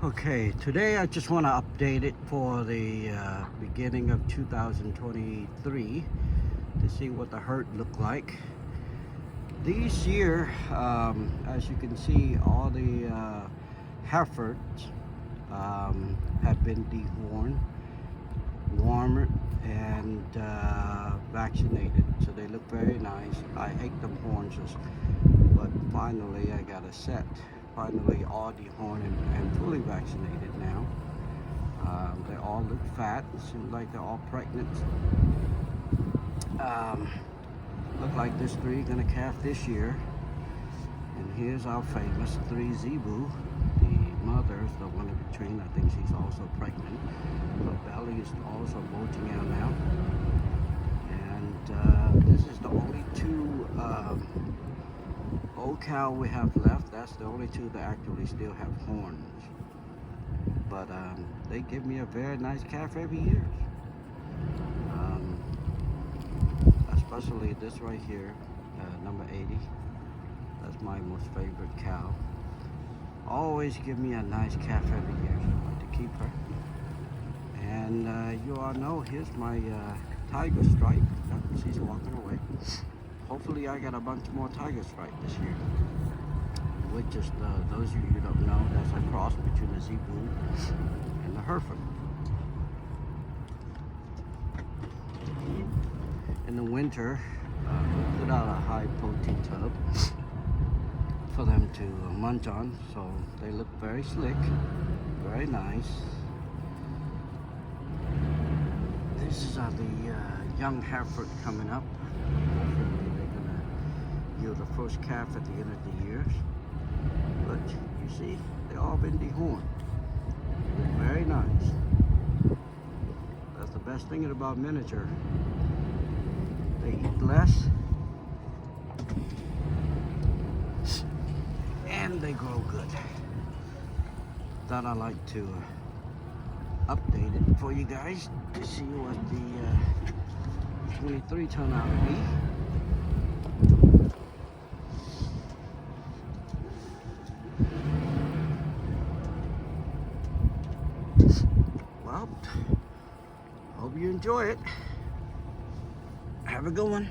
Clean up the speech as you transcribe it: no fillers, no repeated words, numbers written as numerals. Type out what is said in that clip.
Okay, today I just want to update it for the beginning of 2023 to see what the herd look like. This year, as you can see, all the heifers have been dehorned, warmed, and vaccinated, so they look very nice. I hate them horns, but finally I got a set. Finally all dehorned and fully vaccinated now. They all look fat. It seems like they're all pregnant. Look like this three gonna calf this year. And here's our famous 3 Zebu. The mother is the one in between. I think she's also pregnant. Her belly is also bulging out now. And this is the only 2 old cow we have left. That's the only 2 that actually still have horns. But they give me a very nice calf every year. Especially this right here, number 80. That's my most favorite cow. Always give me a nice calf every year, so I like to keep her. And you all know, here's my tiger stripe. She's walking away. Hopefully I got a bunch more tiger stripe this year. Which is, those of you who don't know, that's a cross between the Zebu and the Hereford. In the winter, we put out a high protein tub for them to munch on, so they look very slick, very nice. This is the young Hereford coming up. Hopefully they're gonna yield the first calf at the end of the year. But you see, they've all been dehorned. Very nice. That's the best thing about miniature. They eat less and they grow good. Thought I'd like to update it for you guys to see what the 23 turned out to be. Well, hope you enjoy it. Have a good one.